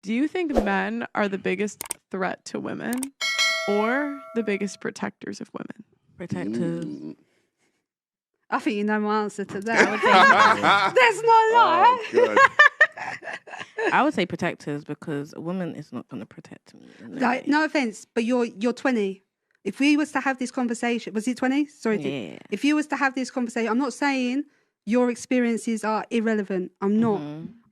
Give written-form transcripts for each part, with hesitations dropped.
Do you think men are the biggest threat to women or the biggest protectors of women? Protectors. I think you know my answer to that. There's no lie. Oh, I would say protectors because a woman is not going to protect me. Like, no offense, but you're 20. If we was to have this conversation, was it 20? Sorry. Yeah. If you was to have this conversation, I'm not saying your experiences are irrelevant. I'm not.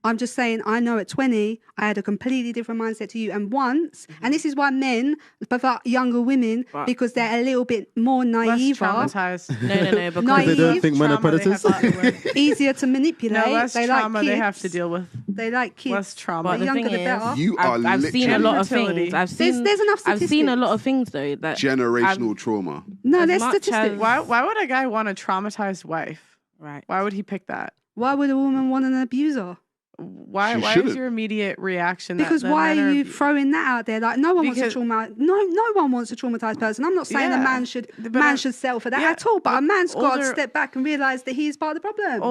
I'm just saying I know at 20, I had a completely different mindset to you. And once, and this is why men prefer younger women, because they're a little bit more naive. Less traumatized. No, because Naive, they don't think men are predators. easier to manipulate. No, less they trauma like kids. they have to deal with. They like kids. Less trauma. But The the younger, thing the better. You are I've seen a lot of fertility. things. There's enough I've statistics. seen a lot of things though that generational trauma. No, as there's much statistics. as- Why would a guy want a traumatized wife? right. Why would he pick that? Why would a woman want an abuser? Why She is shouldn't. your immediate reaction Because that why men are you abu- throwing that out there? Like no one wants to no one wants a traumatized person. I'm not saying a man should settle for that at all, but a man's got to step back and realize that he's part of the problem.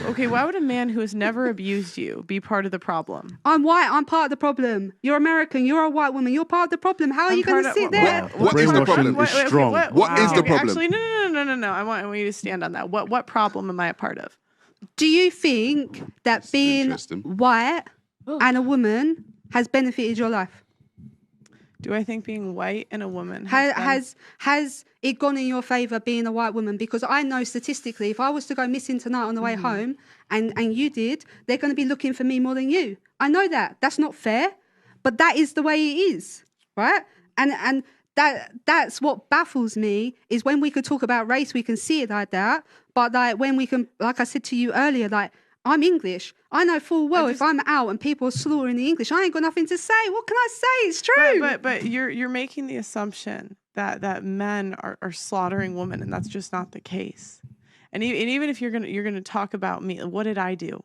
Okay, why would a man who has never abused you be part of the problem? I'm white, I'm part of the problem. You're American, you're a white woman, you're part of the problem. How are you going to sit there? What is the problem? What is strong. What is the problem? Actually, no. I want you to stand on that. What problem am I a part of? Do you think that being white and a woman has benefited your life? Do I think being white and a woman has it gone in your favour being a white woman? Because I know statistically, if I was to go missing tonight on the way home and you did, they're going to be looking for me more than you. I know that. That's not fair, but that is the way it is, right? And that's what baffles me is when we could talk about race, we can see it like that. But like when we can, like I said to you earlier, like I'm English. I know full well if I'm out and people are slaughtering the English, I ain't got nothing to say. What can I say? It's true. But you're making the assumption that men are slaughtering women, and that's just not the case. And even if you're gonna talk about me, what did I do?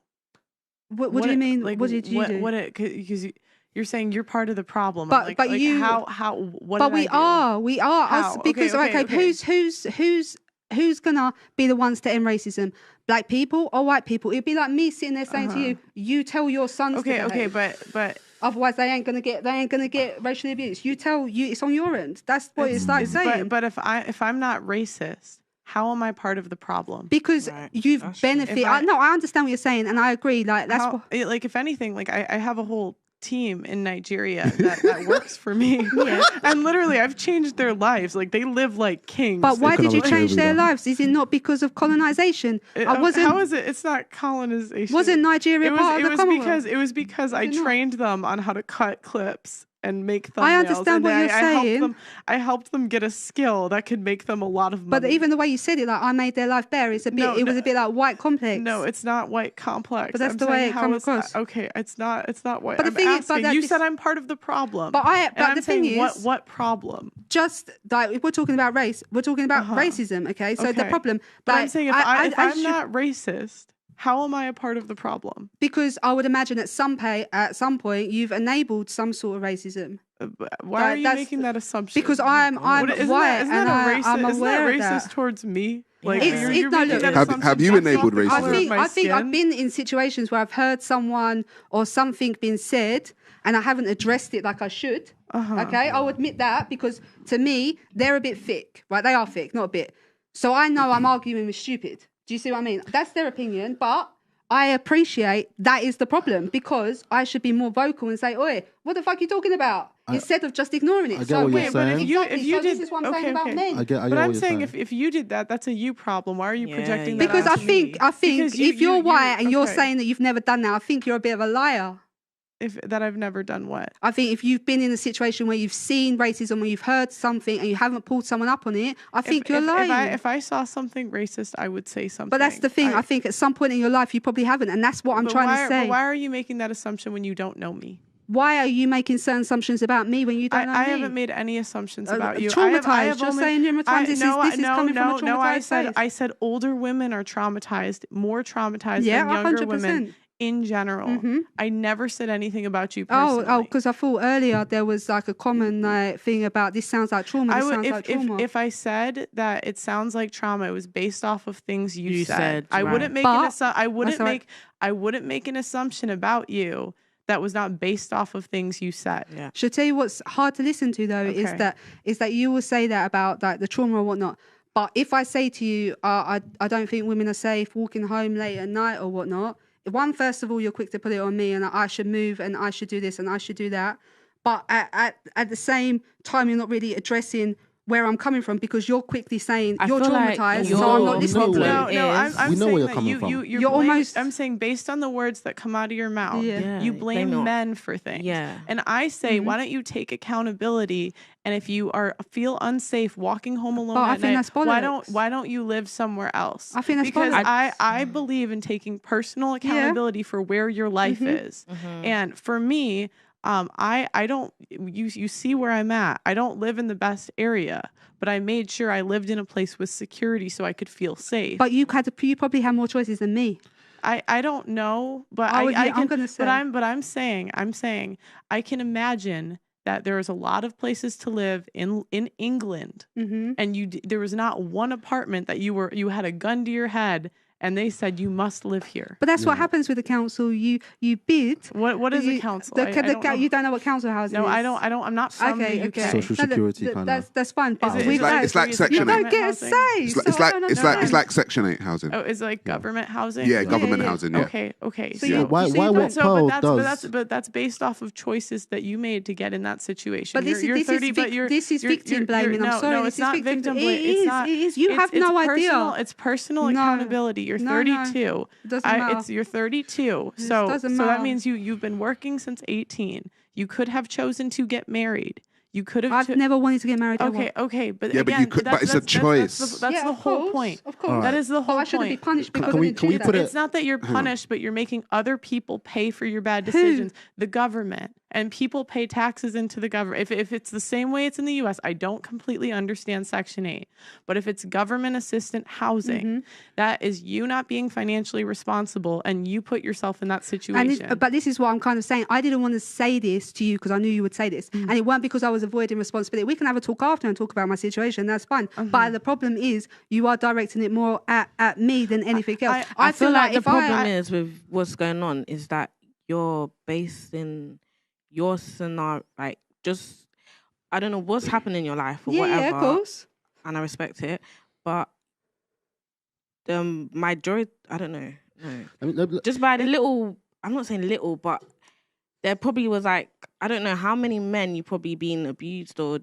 What do you mean? Like, what did you do? Because you're saying you're part of the problem. But you how what? But did I do? we are How? us because okay. Who's gonna be the ones to end racism? Black people or white people? It'd be like me sitting there saying to you, you tell your sons. Okay, but otherwise they ain't gonna get racially abused. You tell it's on your end. That's what it's like saying. But if I'm not racist, how am I part of the problem? Because you've benefited. I understand what you're saying, and I agree. Like that's like if anything, like I have a whole team in Nigeria that works for me. And literally I've changed their lives. Like they live like kings. But why did you change their lives? Is it not because of colonization? How is it? It's not colonization. Wasn't Nigeria part of the Commonwealth? It was because I trained them on how to cut clips and make thumbnails. I understand what you're saying. I helped them get a skill that could make them a lot of money. But even the way you said it, like I made their life better, it was a bit like white complex. No, it's not white complex. But that's the way it comes across. Okay, it's not white. But the thing is, you said I'm part of the problem. But the thing is, what problem? Just like if we're talking about race, we're talking about racism. Okay, so the problem. But I'm saying if I'm not racist, how am I a part of the problem? Because I would imagine at some point you've enabled some sort of racism. Why are you making that assumption? Because I'm white and I'm aware of that. Isn't that racist towards me? Like, have you enabled racism? I think I've been in situations where I've heard someone or something being said and I haven't addressed it like I should. Okay, I'll admit that because to me, they're a bit thick, right? They are thick, not a bit. So I know I'm arguing with stupid. Do you see what I mean? That's their opinion, but I appreciate that is the problem because I should be more vocal and say, "Oi, what the fuck are you talking about?" Instead of just ignoring it. I get what you're saying. If you did, this is what I'm saying about men. But I'm saying if you did that, that's a you problem. Why are you projecting that? Because I think because if you're white and you're saying that you've never done that, I think you're a bit of a liar. That I've never done what? I think if you've been in a situation where you've seen racism, where you've heard something and you haven't pulled someone up on it, I think you're lying. If I saw something racist, I would say something. But that's the thing. I think at some point in your life you probably haven't, and that's what I'm trying to say. But why are you making that assumption when you don't know me? Why are you making certain assumptions about me when you don't know me? I haven't made any assumptions about you. Traumatized. You're saying traumatized. This is coming from a traumatized place. I said older women are traumatized, more traumatized than younger 100%. Women. In general, I never said anything about you personally. Because I thought earlier there was like a common thing about this sounds like trauma. If I said that it sounds like trauma, it was based off of things you said. I right. wouldn't make I wouldn't make an assumption about you that was not based off of things you said. Yeah. Should I tell you what's hard to listen to though Okay. is that you will say that about like the trauma or whatnot. But if I say to you, I don't think women are safe walking home late at night or whatnot. One, first of all, you're quick to put it on me and I should move and I should do this and I should do that. But at the same time, you're not really addressing where I'm coming from because you're quickly saying I you're feel like traumatized, your so I'm not listening to problem it. No, I'm is- I'm We know saying where you're that coming you, from. you're almost- I'm saying based on the words that come out of your mouth, Yeah. you blame blame it- men for things. Yeah. And I say, why don't you take accountability? And if you feel unsafe walking home alone But I at think night, that's bollocks. why don't you live somewhere else? I think that's because bollocks. I believe in taking personal accountability for where your life is. And for me, I don't, you see where I'm at. I don't live in the best area, but I made sure I lived in a place with security so I could feel safe. But you probably had more choices than me. I don't know, but I'm can, gonna say. but I'm saying I can imagine that there is a lot of places to live in England, and there was not one apartment that you had a gun to your head and they said you must live here. But that's what happens with the council. You bid. What is a council? I don't know. You don't know what council housing No, is. I don't. I'm not from the UK. Social security kind of. That's fine. But Is it- we've is It's like Section you 8. don't get a housing? say. It's so like I don't understand. it's like Section 8 housing. Oh, is it like government housing? Yeah, government yeah. housing. Yeah. Okay. So Yeah. you- Why you see, what So, Pearl but that's based off of choices that you made to get in that situation. But this is victim blaming. I'm sorry. No, This it's not is victim. victim It blaming. is. It's not. It is. You have it's no personal, idea. It's personal No. accountability. You're No, no. 32. Doesn't matter. You're 32. It So doesn't that matter. means you've been working since 18. You could have chosen to get married. You could have. I've never wanted to get married. Okay, but Yeah, but again, you could- but it's a choice. That's Yeah, the of whole course, point. Of course. That is the whole I shouldn't be point. punished because Can I we- didn't can we choose put that. it- It's not that you're punished, but you're making other people pay for your bad decisions. The government and people pay taxes into the government. If it's the same way it's in the U.S., I don't completely understand Section 8. But if it's government assistant housing, that is you not being financially responsible and you put yourself in that situation. But this is what I'm kind of saying. I didn't want to say this to you because I knew you would say this. And it weren't because I was avoiding responsibility. We can have a talk after and talk about my situation. That's fine. But the problem is you are directing it more at me than anything else. I feel like the if problem is with what's going on is that you're basing your scenario, like, just, I don't know what's happening in your life or whatever. Yeah, of course. And I respect it, but the majority, I don't know, no. Just by the little, I'm not saying little, but there probably was like, I don't know how many men you probably been abused or,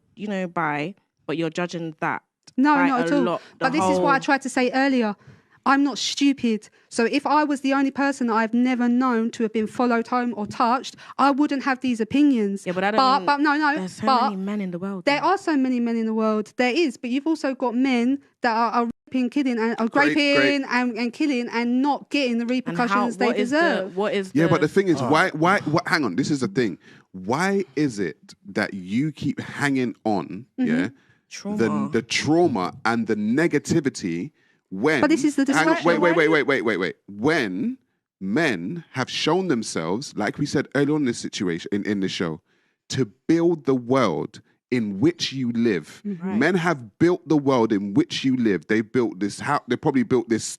by, but you're judging that. No, by not at a all. lot, But the this is what I whole- tried to say earlier. I'm not stupid. So if I was the only person that I've never known to have been followed home or touched, I wouldn't have these opinions. Yeah, but I don't mean, but no. there's so but many men in the world. there are so many men in the world. There is, but you've also got men that are raping, killing, and are Great. raping and killing and not getting the and repercussions they what is deserve. what is Yeah, but the thing is, why? Hang on, this is the thing. Why is it that you keep hanging on? Yeah, trauma. the trauma and the negativity when. But this is the hang on, discussion. wait. When men have shown themselves, like we said earlier on in this situation in the show, to build the world in which you live. Men have built the world in which you live. They built this house. They probably built this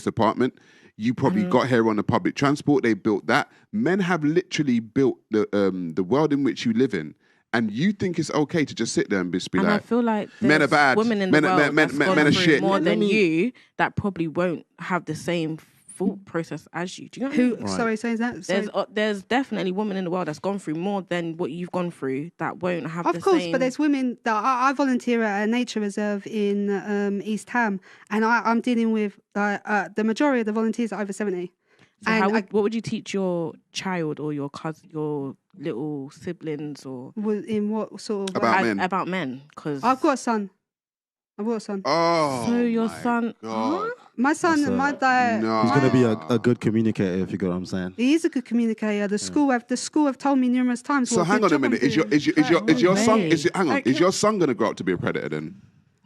apartment. You probably got here on the public transport. They built that. Men have literally built the world in which you live in. And you think it's okay to just sit there and just be and like, I feel like men are there's bad. women in Men the are- world men- that's men- gone men are through shit. more than me- you that probably won't have the same thought process as you. Do you know what I mean? Who? Sorry, say that. Sorry. There's definitely women in the world that's gone through more than what you've gone through that won't have Of the course, same. but there's women that I volunteer at a nature reserve in East Ham, and I'm dealing with the majority of the volunteers are over 70. So and what would you teach your child or your cousin, your little siblings, or in what sort of About men. about men? Because I've got a son. oh, so your my son, God. My son, That's my dad. No. He's gonna be a good communicator, if you get what I'm saying. He is a good communicator. The school have told me numerous times. So what hang good on a job I'm minute. Is doing. your son? Mate. Is your son gonna grow up to be a predator then?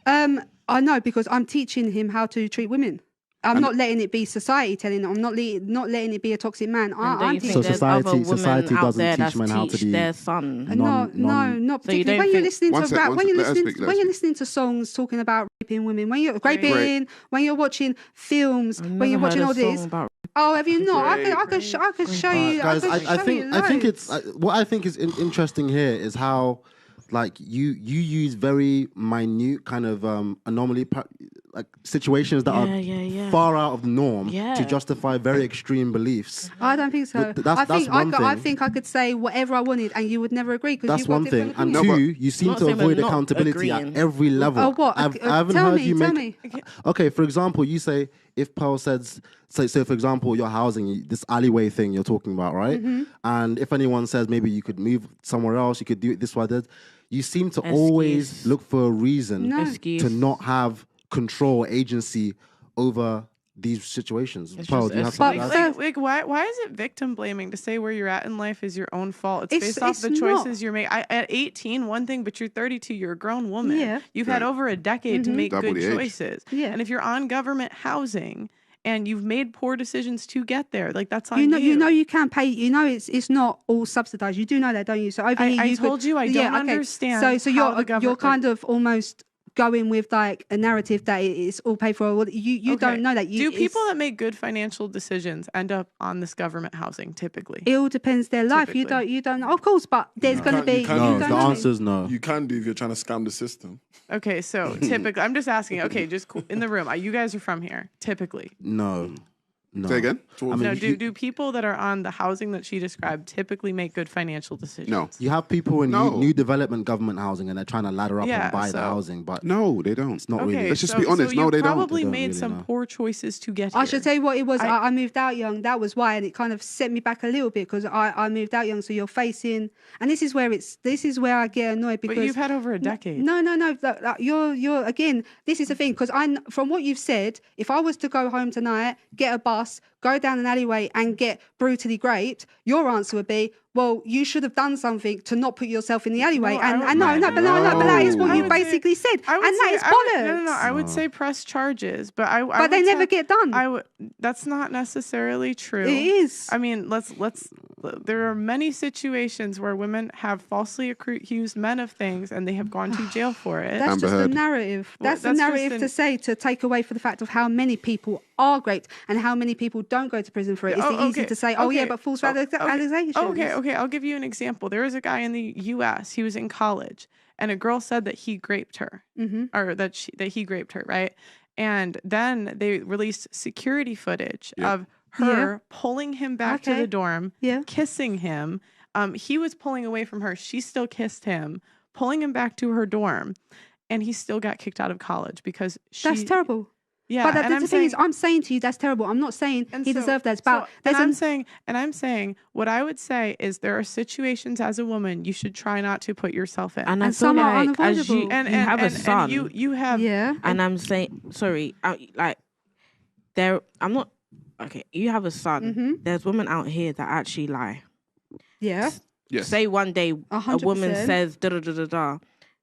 I know because I'm teaching him how to treat women. I'm not letting it be society telling him. I'm not letting it be a toxic man. and don't I'm you think So teaching. there's other society- women society out doesn't there teach that's men how to teach be- their son? No, not So you particularly. don't When you're think- listening One to sec, rap, one when sec, you're let her listening, speak, let when her you're speak. listening to songs talking about raping women, when you're Great. raping, when you're watching films, when you're watching all this, Oh, have you not? I could show you. Guys, I think it's loads. what I think is interesting here is how, like, you use very minute kind of anomaly, like situations that are far out of the norm to justify very extreme beliefs. I don't think so. That's one thing. I think I could say whatever I wanted, and you would never agree. That's one thing. And two, you seem to avoid accountability at every level. Oh, what? I haven't heard you tell make. me. Okay, for example, you say if Pearl says, so for example, your housing, this alleyway thing you're talking about, right? Mm-hmm. And if anyone says maybe you could move somewhere else, you could do it this way, that, you seem to always look for a reason to not have control, agency over these situations. Pearl, do you have something else? Like, why is it victim blaming to say where you're at in life is your own fault? It's based off the choices you're making. At 18, one thing, but you're 32, you're a grown woman. Yeah. You've had over a decade to make Double good the age. choices. Yeah. And if you're on government housing and you've made poor decisions to get there, like that's on you. You know you can pay. You know it's not all subsidised. You do know that, don't you? So over here, I told you I don't understand. So you're kind of almost going with like a narrative that it's all paid for. You don't know that. Do people that make good financial decisions end up on this government housing typically? It all depends their life. You don't know. Of course, but there's going to be. No, the answer is no. You can do if you're trying to scam the system. Okay, so typically, I'm just asking. Okay, just in the room. You guys are from here. Typically, No. Say again? do people that are on the housing that she described typically make good financial decisions? No. You have people in new development government housing and they're trying to ladder up and buy the housing, but no, they don't. It's not really. Let's just be honest. So No, they don't. probably They don't made really some know. poor choices to get here. I should tell you what it was. I moved out young. That was why, and it kind of set me back a little bit because I moved out young. So you're facing, and this is where I get annoyed because But you've had over a decade. No. You're again. This is the thing because from what you've said, if I was to go home tonight, get a bus, go down an alleyway and get brutally raped, your answer would be, well, you should have done something to not put yourself in the alleyway. But that is what you basically said. And that is bollocks. No. I would say press charges, but But they never get done. That's not necessarily true. It is. I mean, there are many situations where women have falsely accused men of things and they have gone to jail for it. That's just the narrative. That's the narrative to take away for the fact of how many people are raped and how many people don't go to prison for it. It's easy to say, but false allegations. Okay, I'll give you an example. There was a guy in the U.S. He was in college, and a girl said that he raped her, or that he raped her, right? And then they released security footage of her pulling him back to the dorm, kissing him. He was pulling away from her. She still kissed him, pulling him back to her dorm, and he still got kicked out of college because That's terrible. Yeah, but the thing is, I'm saying to you, that's terrible. I'm not saying he deserved that. But I'm saying, what I would say is there are situations as a woman you should try not to put yourself in, and some are like, unavoidable. as you have a son, and you have, and I'm saying, sorry, like there, I'm not okay. You have a son. There's women out here that actually lie. Yeah. Yes. Say one day 100%. a woman says da da da da da.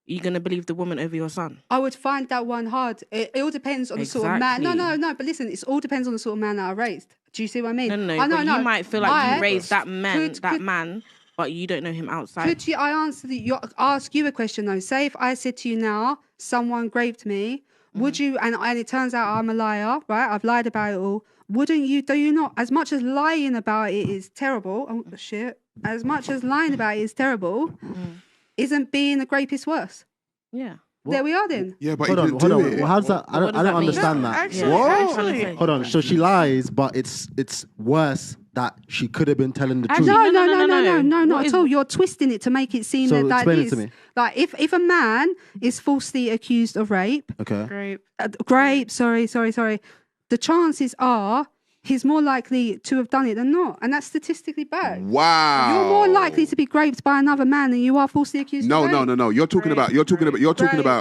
You're going to believe the woman over your son? I would find that one hard. It all depends on the sort of man. No. But listen, it all depends on the sort of man that I raised. Do you see what I mean? No. You might feel like you raised that man, but you don't know him outside. Could you? I ask you a question though. Say if I said to you now, someone raped me, would you? And it turns out I'm a liar, right? I've lied about it all. Wouldn't you? Do you not? As much as lying about it is terrible. Oh shit! As much as lying about it is terrible. Isn't being a rapist worse? Yeah. What? There we are then. Yeah, but hold on. Well, how's that? I don't understand that. Actually, hold on. So she lies, but it's worse that she could have been telling the truth. No, not at all. You're twisting it to make it seem that explain is. It to me. Like if a man is falsely accused of rape. Okay. Rape. Sorry. The chances are he's more likely to have done it than not. And that's statistically backed. Wow. You're more likely to be raped by another man than you are falsely accused of rape. No. You're talking about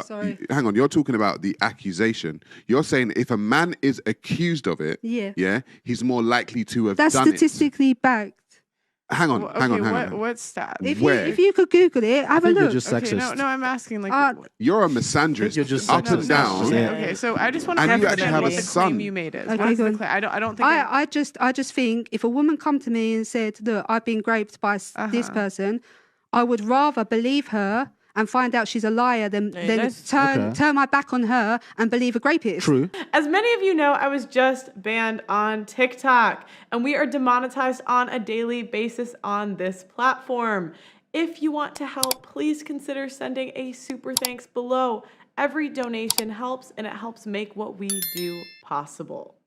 Sorry. hang on, you're talking about the accusation. You're saying if a man is accused of it, he's more likely to have done it. That's statistically backed. Hang on. What's that? If you could Google it, have a look. You're just sexist. No, I'm asking like. You're a misandrist. You're just up and sexist. down. Okay, so I just want to And you represent actually have what a the son. claim you made is. Okay, What is go the on. claim? I don't think. I just think if a woman come to me and said, "Look, I've been raped by this person," I would rather believe her and find out she's a liar than turn my back on her and believe a grapist. True. As many of you know, I was just banned on TikTok, and we are demonetized on a daily basis on this platform. If you want to help, please consider sending a super thanks below. Every donation helps, and it helps make what we do possible.